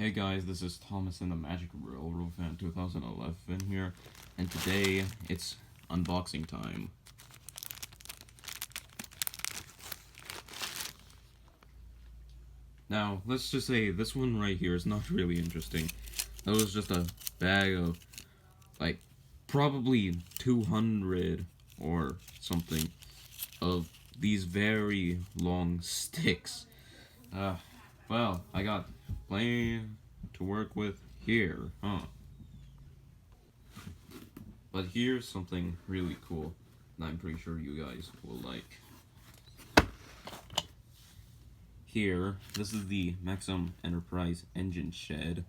Hey guys, this is Thomas in the Magic Railroad Fan 2011 here, and today it's unboxing time. Now, let's just say this one right here is not really interesting. That was just a bag of, like, probably 200 or something of these very long sticks. Well, I got plenty to work with here, huh? But here's something really cool that I'm pretty sure you guys will like. Here, this is the Maxim Enterprise engine shed.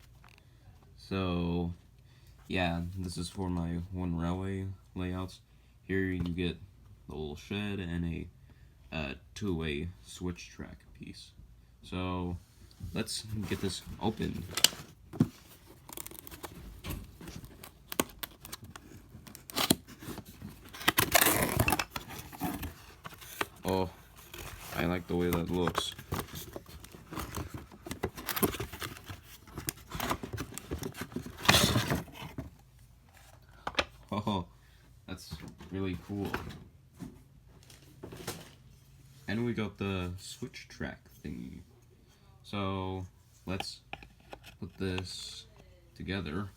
So, yeah, this is for my one railway layouts. Here you get the little shed and a two-way switch track piece. So, let's get this open. Oh, I like the way that looks. Oh, that's really cool. And we got the switch track thingy. So, let's put this together.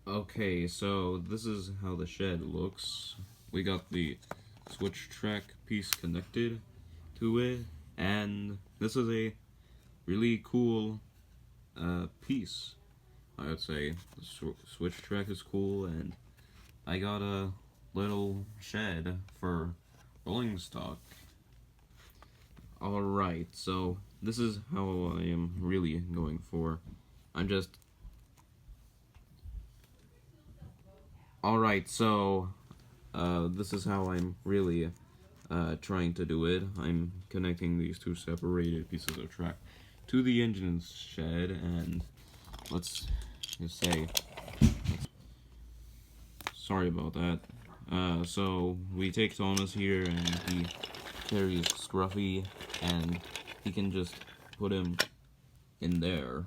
Okay, so this is how the shed looks. We got the switch track piece connected to it, and this is a really cool piece. I would say the switch track is cool, and I got a little shed for rolling stock. Alright, so this is how I am really going for. Alright, so this is how I'm really trying to do it. I'm connecting these two separated pieces of track to the engine shed, and let's just say, sorry about that. So we take Thomas here, and he carries Scruffy, and he can just put him in there.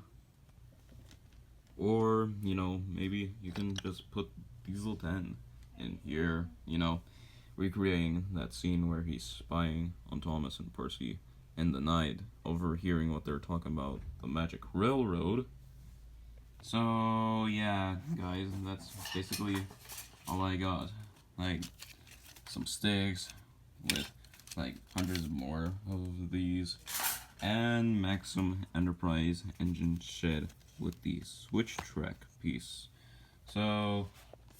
Or, you know, maybe you can just put Diesel 10 in here, you know, recreating that scene where he's spying on Thomas and Percy in the night, overhearing what they're talking about, the Magic Railroad. So, yeah, guys, that's basically all I got. Like, some sticks with, like, hundreds more of these, and Maxim Enterprise engine shed with the switch track piece. So,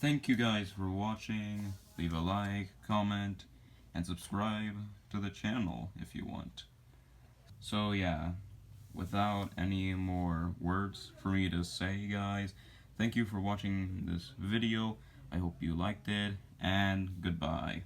thank you guys for watching. Leave a like, comment, and subscribe to the channel if you want. So yeah, without any more words for me to say, guys, thank you for watching this video. I hope you liked it, and goodbye.